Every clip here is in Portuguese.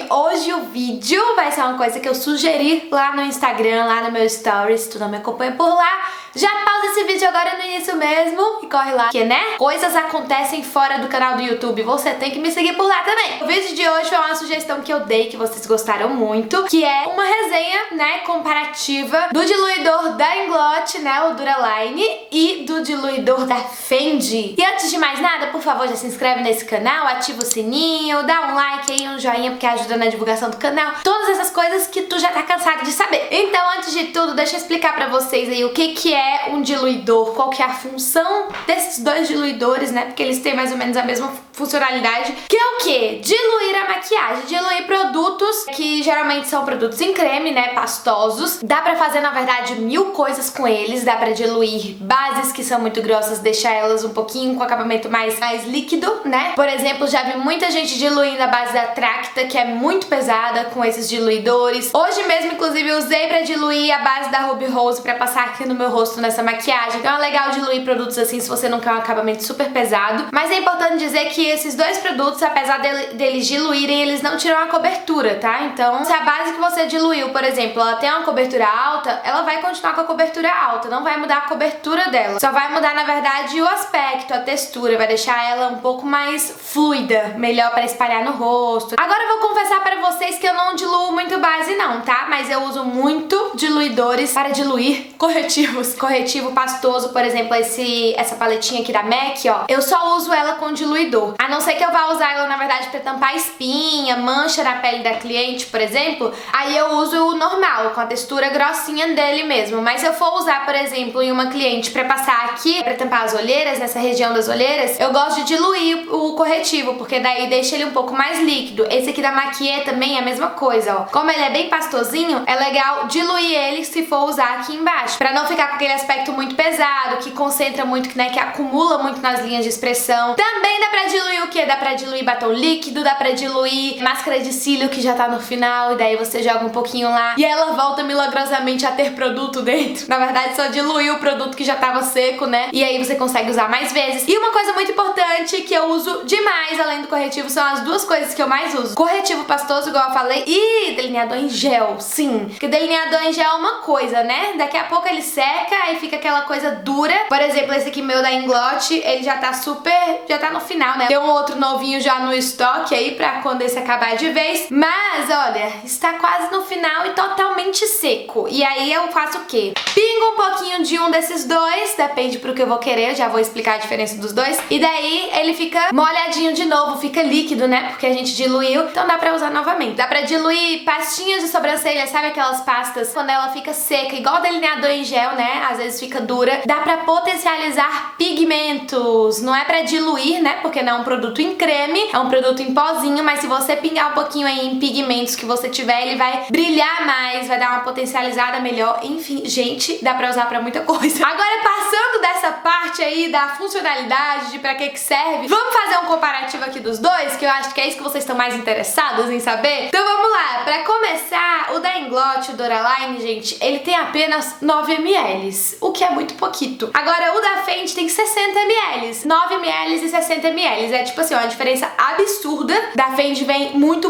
hoje o vídeo vai ser uma coisa que eu sugeri lá no Instagram, lá no meu stories. Se tu não me acompanha por lá, já pausa esse vídeo agora no início mesmo e corre lá, porque, né, coisas acontecem fora do canal do YouTube, você tem que me seguir por lá também. O vídeo de hoje foi uma sugestão que eu dei, que vocês gostaram muito, que é uma resenha, né, comparativa do diluidor da Inglot, né, o Duraline, e do diluidor da Fendi. E antes de mais nada, por favor, já se inscreve nesse canal, ativa o sininho, dá um like aí, um joinha, porque ajuda na divulgação do canal, todas essas coisas que tu já tá cansado de saber. Então, antes de tudo, deixa eu explicar pra vocês aí o que é um diluidor, qual que é a função desses dois diluidores, né, porque eles têm mais ou menos a mesma funcionalidade, que é o que? Diluir a maquiagem, diluir produtos que geralmente são produtos em creme, né, pastosos. Dá pra fazer, na verdade, mil coisas com eles, dá pra diluir bases que são muito grossas, deixar elas um pouquinho com acabamento mais líquido, né? Por exemplo, já vi muita gente diluindo a base da Tracta, que é muito pesada, com esses diluidores. Hoje mesmo, inclusive, eu usei pra diluir a base da Ruby Rose pra passar aqui no meu rosto nessa maquiagem. Então é legal diluir produtos assim se você não quer um acabamento super pesado. Mas é importante dizer que esses dois produtos, apesar deles diluírem, eles não tiram a cobertura, tá? Então, se a base que você diluiu, por exemplo, ela tem uma cobertura alta, ela vai continuar com a cobertura alta, não vai mudar a cobertura dela. Só vai mudar, na verdade, o aspecto, a textura, vai deixar ela um pouco mais fluida, melhor para espalhar no rosto. Agora eu vou confessar para vocês que eu não diluo muito base não, tá? Mas eu uso muito diluidores para diluir corretivos. Corretivo pastoso, por exemplo, essa paletinha aqui da MAC, ó, eu só uso ela com diluidor. A não ser que eu vá usar ela, na verdade, pra tampar espinha, mancha na pele da cliente, por exemplo, aí eu uso o normal, com a textura grossinha dele mesmo. Mas se eu for usar, por exemplo, em uma cliente pra passar aqui, pra tampar as olheiras, nessa região das olheiras, eu gosto de diluir o corretivo, porque daí deixa ele um pouco mais líquido. Esse aqui da Maquiê também é a mesma coisa, ó. Como ele é bem pastosinho, é legal diluir ele se for usar aqui embaixo, pra não ficar com aquele aspecto muito pesado, que concentra muito, né, que acumula muito nas linhas de expressão. Também dá pra diluir o quê? Dá pra diluir batom líquido, dá pra diluir máscara de cílio que já tá no final, e daí você joga um pouquinho lá e ela volta milagrosamente a ter produto dentro. Na verdade, só diluiu o produto que já tava seco, né? E aí você consegue usar mais vezes. E uma coisa muito importante que eu uso demais, além do corretivo, são as duas coisas que eu mais uso. Corretivo pastoso, igual eu falei, e delineador em gel, sim. Porque delineador em gel é uma coisa, né? Daqui a pouco ele seca, aí fica aquela coisa dura. Por exemplo, esse aqui meu da Inglot, ele já tá já tá no final, né? Tem um outro novinho já no estoque aí pra quando esse acabar de vez. Mas, olha, está quase no final e totalmente seco. E aí eu faço o quê? Pingo um pouquinho de um desses dois, depende pro que eu vou querer, eu já vou explicar a diferença dos dois. E daí ele fica molhadinho de novo, fica líquido, né? Porque a gente diluiu, então dá pra usar novamente. Dá pra diluir pastinhas de sobrancelha, sabe aquelas pastas quando ela fica seca, igual delineador em gel, né? Às vezes fica dura. Dá pra potencializar pigmentos. Não é pra diluir, né? Porque não é um produto em creme, é um produto em pozinho, mas se você pingar um pouquinho aí em pigmentos que você tiver, ele vai brilhar mais, vai dar uma potencializada melhor. Enfim, gente, dá pra usar pra muita coisa. Agora, passando dessa parte aí da funcionalidade, de pra que serve, vamos fazer um comparativo aqui dos dois, que eu acho que é isso que vocês estão mais interessados em saber. Então vamos lá. Pra começar, o da Inglot, o Duraline, gente, ele tem apenas 9 ml, o que é muito pouquito. Agora, o da Fendi tem 60 ml, 9 ml e 60 ml. É tipo assim, uma diferença absurda. Da Fendi vem muito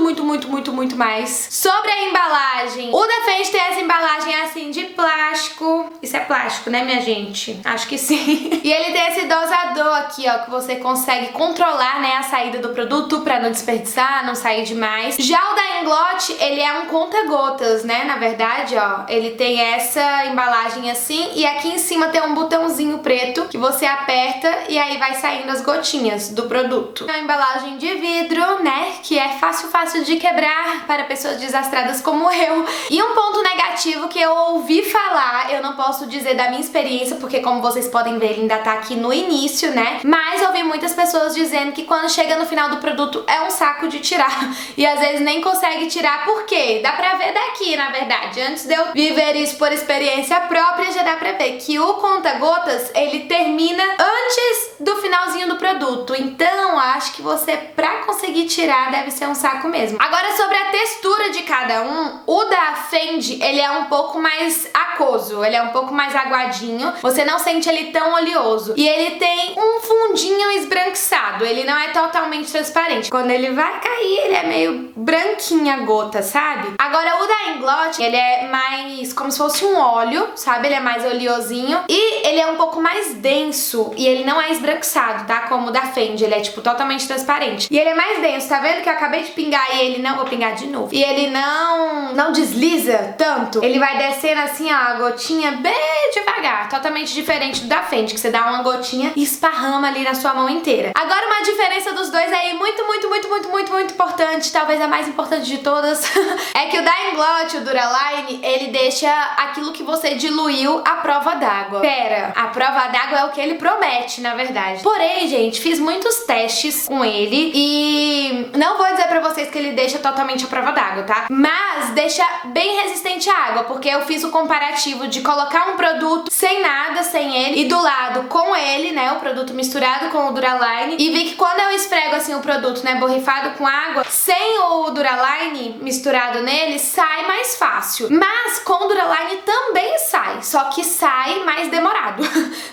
mais. Sobre a embalagem, o da Fendi tem essa embalagem assim de plástico. Isso é plástico, né, minha gente? Acho que sim. E ele tem esse dosador aqui, ó, que você consegue controlar, né, a saída do produto pra não desperdiçar, não sair demais. Já o da Inglot, ele é um conta-gotas, né, na verdade, ó. Ele tem essa embalagem assim e aqui em cima tem um botãozinho preto que você aperta e aí vai saindo as gotinhas do produto. É uma embalagem de vidro, né, que é fácil de quebrar para pessoas desastradas como eu. E um ponto negativo que eu ouvi falar, eu não posso dizer da minha experiência, porque como vocês podem ver, ele ainda tá aqui no início, né, mas eu ouvi muitas pessoas dizendo que quando chega no final do produto é um saco de tirar. E às vezes nem consegue tirar, por quê? Dá pra ver daqui, na verdade. Antes de eu viver isso por experiência própria, já dá pra ver que o conta-gotas, ele termina antes do finalzinho do produto. Então, acho que você, pra conseguir tirar, deve ser um saco mesmo. Agora, sobre a textura de cada um, o da Fendi, ele é um pouco mais aquoso, ele é um pouco mais aguadinho, você não sente ele tão oleoso. E ele tem um fundinho esbranquiçado, ele não é totalmente transparente. Quando ele vai cair, ele é meio branquinha a gota, sabe? Agora, o da Inglot, ele é mais como se fosse um óleo, sabe? Ele é mais oleosinho e ele é um pouco mais denso e ele não é esbranquiçado, tá? Como o da Fendi, ele é tipo totalmente transparente. E ele é mais denso, tá vendo que eu acabei de pingar e ele não... Vou pingar de novo. E ele não desliza tanto. Ele vai descendo assim, ó, a gotinha bem devagar. Totalmente diferente do da Fendi, que você dá uma gotinha e esparrama ali na sua mão inteira. Agora, uma diferença dos dois aí muito importante, talvez a mais importante de todas, é que o da Inglot, o Duraline, ele deixa aquilo que você diluiu à prova d'água. Pera, a prova d'água é o que ele promete, na verdade. Porém, gente, fiz muitos testes com ele e não vou dizer pra vocês que ele deixa totalmente à prova d'água, tá? Mas deixa bem resistente à água, porque eu fiz o comparativo de colocar um produto sem nada, sem ele, e do lado com ele, né, o produto misturado com o Duraline, e vi que quando eu esfrego assim o produto, né, borrifado com água, sem o Duraline misturado nele, sai mais fácil. Mas com o Duraline também sai, só que sai mais demorado.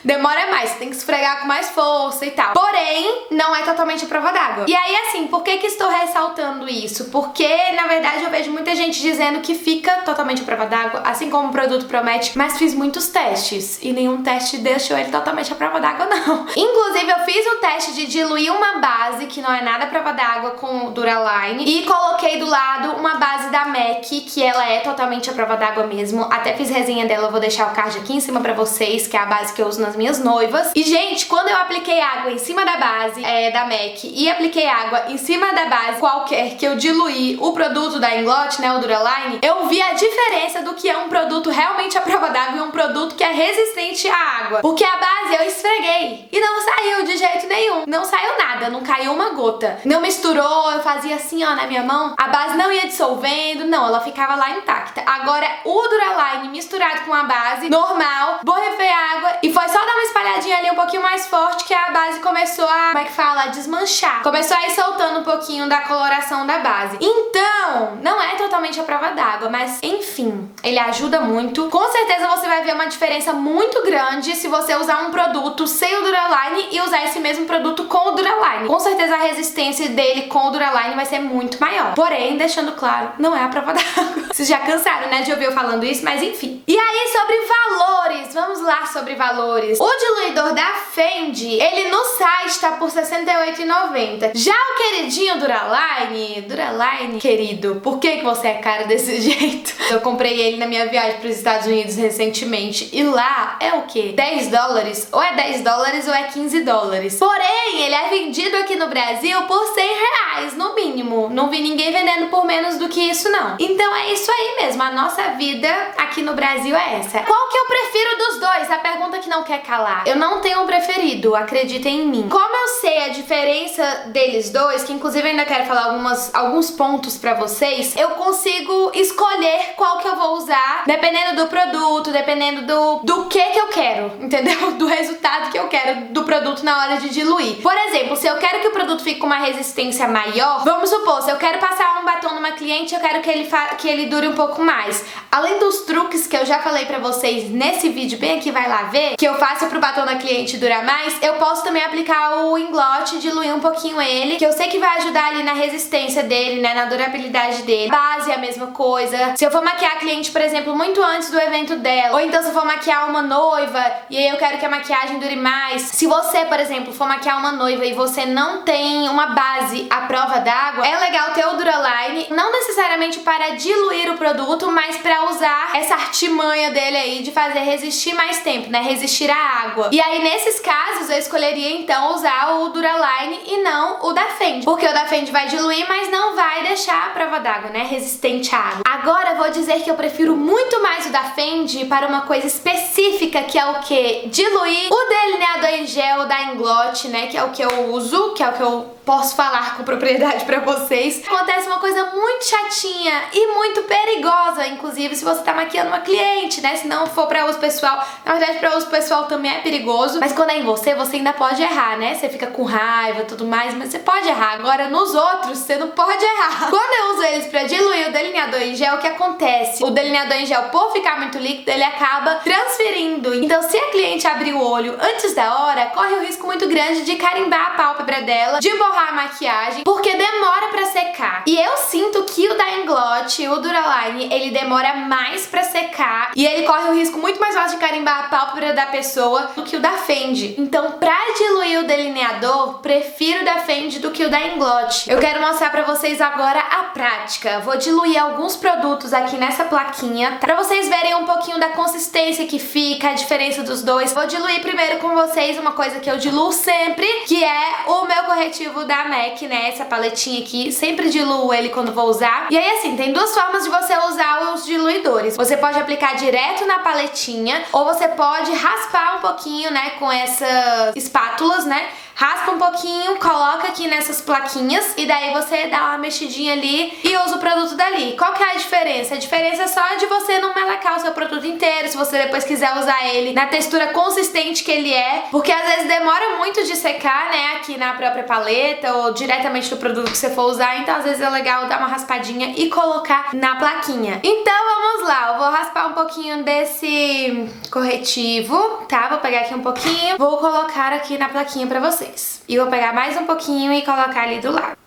Demora mais, você tem que esfregar com mais força e tal. Porém, não é totalmente a prova d'água. E aí, assim, por que estou ressaltando isso? Porque, na verdade, eu vejo muita gente dizendo que fica totalmente a prova d'água, assim como o produto promete, mas fiz muitos testes e nenhum teste deixou ele totalmente a prova d'água, não. Inclusive, eu fiz o teste de diluir uma base, que não é nada a prova d'água, com o Duraline, e coloquei do lado uma base da MAC, que ela é totalmente a prova d'água mesmo. Até fiz resenha dela, eu vou deixar o card aqui em cima pra vocês, que é a base que eu uso nas minhas noivas. E, gente, quando eu apliquei água em cima da base da MAC e apliquei água em cima da base qualquer que eu diluí o produto da Inglot, né, o Duraline, eu vi a diferença do que é um produto realmente à prova d'água e um produto que é resistente à água. Porque a base eu esfreguei e não saiu de jeito nenhum. Não saiu nada, não caiu uma gota. Não misturou, eu fazia assim, ó, na minha mão. A base não ia dissolvendo, não, ela ficava lá intacta. Agora, o Duraline misturado com a base normal, borrifei água e foi só dar uma espalhadinha ali um pouquinho mais forte que a base começou a, como é que fala, a desmanchar. Começou a ir soltando um pouquinho da coloração da base. Então, não é totalmente a prova d'água, mas enfim, ele ajuda muito. Com certeza você vai ver uma diferença muito grande se você usar um produto sem o Duraline e usar esse mesmo produto com o Duraline. Com certeza a resistência dele com o Duraline vai ser muito maior. Porém, deixando claro, não é a prova d'água. Vocês já cansaram, né, de ouvir eu falando isso, mas enfim. E aí, sobre valores, vamos lá sobre valores. O diluidor da Fendi, ele no site tá por R$ 68,90. Já o queridinho Duraline, querido, por que você é caro desse jeito? Eu comprei ele na minha viagem para os Estados Unidos recentemente e lá é o quê? 10 dólares? Ou é 10 dólares ou é 15 dólares. Porém, ele é vendido aqui no Brasil por 100 reais, no mínimo. Não vi ninguém vendendo por menos do que isso, não. Então é isso aí mesmo, a nossa vida aqui no Brasil é essa. Qual que eu prefiro dos dois? A pergunta que não quer calar. Eu não tenho um preferido, acreditem em mim. Como eu sei a diferença deles dois, que inclusive eu ainda quero falar alguns pontos pra vocês, eu consigo escolher qual que eu vou usar, dependendo do produto, dependendo do que eu quero, entendeu? Do resultado que eu quero do produto na hora de diluir. Por exemplo, se eu quero que o produto fique com uma resistência maior, vamos supor, se eu quero passar um batom numa cliente, eu quero que ele dure um pouco mais. Além dos truques que eu já falei pra vocês nesse vídeo, bem aqui, vai lá ver, que eu faço pro batom da cliente durar mais, eu posso também aplicar o Inglot, diluir um pouquinho ele, que eu sei que vai ajudar ali na resistência dele, né, na durabilidade dele. Base é a mesma coisa. Se eu for maquiar a cliente, por exemplo, muito antes do evento dela, ou então se eu for maquiar uma noiva e aí eu quero que a maquiagem dure mais. Se você, por exemplo, for maquiar uma noiva e você não tem uma base à prova d'água, é legal ter o Duraline, não necessariamente para diluir o produto, mas para usar essa artimanha dele aí de fazer resistir mais tempo, né, resistir à água. E aí nesses casos eu escolheria então usar o Duraline e não o da Fendi, porque o da Fendi vai diluir, mas não vai deixar a prova d'água, né, resistente à água. Agora eu vou dizer que eu prefiro muito mais o da Fendi para uma coisa específica, que é o que? Diluir o delineador em gel da Inglot, né, que é o que eu uso, que é o que eu posso falar com propriedade pra vocês. Acontece uma coisa muito chatinha e muito perigosa, inclusive se você tá maquiando uma cliente, né, se não for pra uso pessoal. Na verdade, pra uso pessoal também é perigoso, mas quando é em você ainda pode errar, né, você fica com raiva e tudo mais, mas você pode errar. Agora, nos outros, você não pode errar. Quando eu uso eles pra diluir o delineador em gel, o que acontece? O delineador em gel, por ficar muito líquido, ele acaba transferindo. Então, se a cliente abrir o olho antes da hora, corre o risco muito grande de carimbar a pálpebra dela, de borrar a maquiagem, porque demora pra secar. E eu sinto que o da Inglot, o Duraline, ele demora mais pra secar e ele corre o risco muito mais fácil de carimbar a pálpebra da pessoa do que o da Fendi. Então, pra diluir o delineador, prefiro o da Fendi do que o da Inglot. Eu quero mostrar pra vocês agora a prática. Vou diluir alguns produtos aqui nessa plaquinha, tá? Pra vocês verem um pouquinho da consistência que fica, a diferença dos dois. Vou diluir primeiro com vocês uma coisa que eu diluo sempre, que é o meu corretivo da MAC, né? Essa paletinha aqui, sempre diluo ele quando vou usar. E aí, assim, tem duas formas de você usar os diluidores. Você pode aplicar direto na paletinha, ou você pode raspar um pouquinho, né, com essas espátulas, né? Raspa um pouquinho, coloca aqui nessas plaquinhas e daí você dá uma mexidinha ali e usa o produto dali. Qual que é a diferença? A diferença é só de você não melecar o seu produto inteiro, se você depois quiser usar ele na textura consistente que ele é, porque às vezes demora muito de secar, né, aqui na própria paleta ou diretamente do produto que você for usar, então às vezes é legal dar uma raspadinha e colocar na plaquinha. Então vamos lá, eu vou raspar um pouquinho desse corretivo, tá? Vou pegar aqui um pouquinho, vou colocar aqui na plaquinha pra vocês. E vou pegar mais um pouquinho e colocar ali do lado.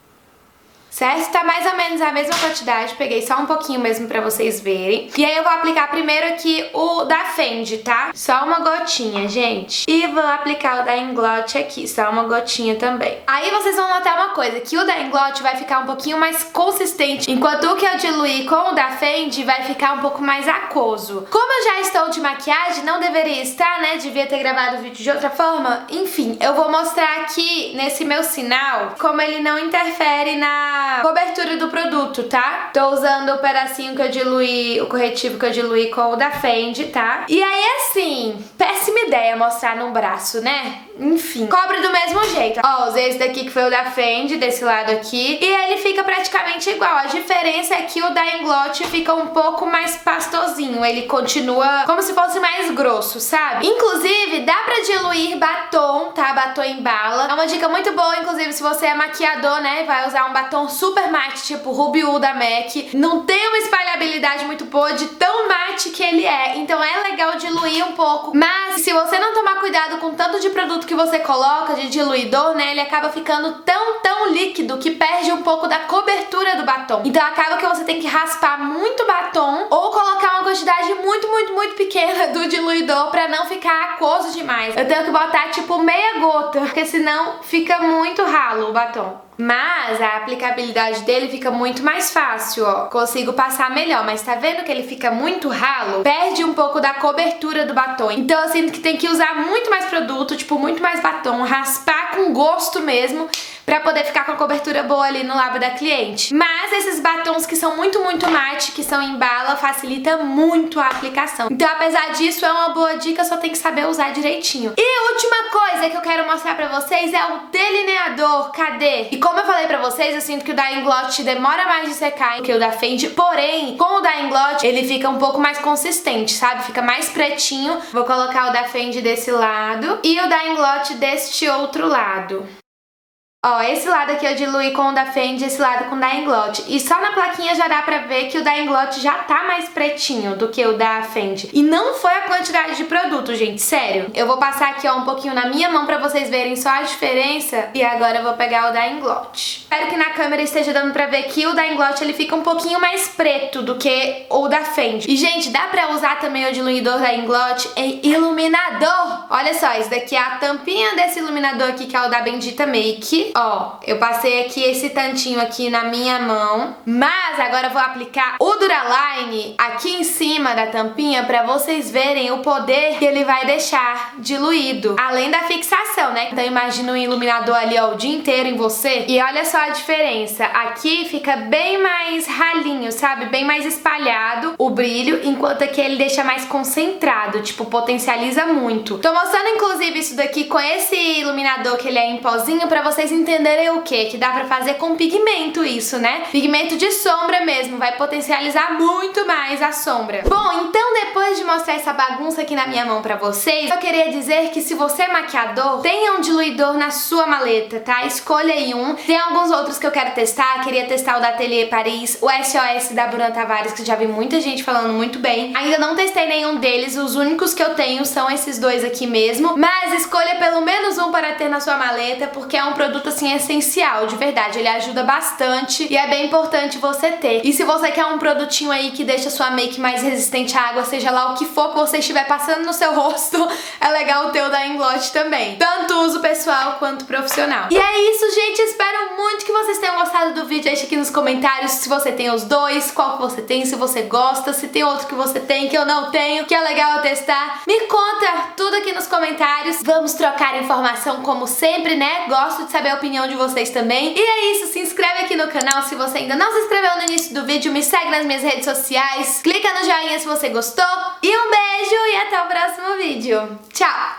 Certo? Tá mais ou menos a mesma quantidade, peguei só um pouquinho mesmo pra vocês verem. E aí eu vou aplicar primeiro aqui o da Fendi, tá? Só uma gotinha, gente. E vou aplicar o da Inglot aqui, só uma gotinha também. Aí vocês vão notar uma coisa, que o da Inglot vai ficar um pouquinho mais consistente, enquanto o que eu diluí com o da Fendi vai ficar um pouco mais aquoso. Como eu já estou de maquiagem, não deveria estar, né? Devia ter gravado o vídeo de outra forma. Enfim, eu vou mostrar aqui nesse meu sinal como ele não interfere na cobertura do produto, tá? Tô usando o pedacinho que eu diluí, o corretivo que eu diluí com o da Fendi, tá? E aí, assim, péssima ideia mostrar no braço, né? Enfim, cobre do mesmo jeito. Ó, usei esse daqui que foi o da Fendi, desse lado aqui, e ele fica praticamente igual. A diferença é que o da Inglot fica um pouco mais pastosinho, ele continua como se fosse mais grosso, sabe? Inclusive, dá pra diluir batom, tá? Batom em bala. É uma dica muito boa, inclusive, se você é maquiador, né? Vai usar um batom super mate, tipo Ruby Woo da MAC. Não tem uma espalhabilidade muito boa de tão mate que ele é. Então é legal diluir um pouco. Mas se você não tomar cuidado com o tanto de produto que você coloca, de diluidor, né? Ele acaba ficando tão líquido que perde um pouco da cobertura do batom. Então acaba que você tem que raspar muito batom ou colocar uma quantidade muito pequena do diluidor pra não ficar aquoso demais. Eu tenho que botar tipo meia gota, porque senão fica muito ralo o batom. Mas a aplicabilidade dele fica muito mais fácil, ó. Consigo passar melhor, mas tá vendo que ele fica muito ralo? Perde um pouco da cobertura do batom. Então eu sinto que tem que usar muito mais produto, tipo, muito mais batom, raspar com gosto mesmo, pra poder ficar com a cobertura boa ali no lábio da cliente. Mas esses batons que são muito mate, que são em bala, facilita muito a aplicação. Então, apesar disso, é uma boa dica, só tem que saber usar direitinho. E a última coisa que eu quero mostrar pra vocês é o delineador. Cadê? E como eu falei pra vocês, eu sinto que o da Inglot demora mais de secar que o da Fendi, porém, com o da Inglot, ele fica um pouco mais consistente, sabe? Fica mais pretinho. Vou colocar o da Fendi desse lado e o da Inglot deste outro lado. Ó, esse lado aqui eu diluí com o da Fendi, esse lado com o da Inglot. E só na plaquinha já dá pra ver que o da Inglot já tá mais pretinho do que o da Fendi. E não foi a quantidade de produto, gente, sério. Eu vou passar aqui, ó, um pouquinho na minha mão pra vocês verem só a diferença. E agora eu vou pegar o da Inglot. Espero que na câmera esteja dando pra ver que o da Inglot, ele fica um pouquinho mais preto do que o da Fendi. E, gente, dá pra usar também o diluidor da Inglot em iluminador. Olha só, esse daqui é a tampinha desse iluminador aqui, que é o da Bendita Make. Ó, eu passei aqui esse tantinho aqui na minha mão, mas agora eu vou aplicar o Duraline aqui em cima da tampinha pra vocês verem o poder que ele vai deixar diluído, além da fixação, né? Então imagina um iluminador ali, ó, o dia inteiro em você. E olha só a diferença, aqui fica bem mais ralinho, sabe? Bem mais espalhado o brilho, enquanto aqui ele deixa mais concentrado, tipo, potencializa muito. Tô mostrando inclusive isso daqui com esse iluminador que ele é em pozinho pra vocês entenderem o quê? Que dá pra fazer com pigmento isso, né? Pigmento de sombra mesmo, vai potencializar muito mais a sombra. Bom, então depois de mostrar essa bagunça aqui na minha mão pra vocês, eu queria dizer que se você é maquiador, tenha um diluidor na sua maleta, tá? Escolha aí um. Tem alguns outros que eu quero testar, queria testar o da Atelier Paris, o SOS da Bruna Tavares, que já vi muita gente falando muito bem. Ainda não testei nenhum deles, os únicos que eu tenho são esses dois aqui mesmo, mas escolha pelo menos um para ter na sua maleta, porque é um produto assim essencial, de verdade, ele ajuda bastante e é bem importante você ter. E se você quer um produtinho aí que deixa sua make mais resistente à água, seja lá o que for que você estiver passando no seu rosto, é legal ter o da Inglot também. Tanto uso pessoal quanto profissional. E é isso, gente, espero muito que vocês tenham gostado do vídeo. Deixa aqui nos comentários se você tem os dois, qual que você tem, se você gosta, se tem outro que você tem que eu não tenho, que é legal eu testar. Me conta tudo aqui nos comentários. Vamos trocar informação como sempre, né? Gosto de saber a opinião de vocês também. E é isso, se inscreve aqui no canal se você ainda não se inscreveu no início do vídeo, me segue nas minhas redes sociais, clica no joinha se você gostou, e um beijo e até o próximo vídeo. Tchau!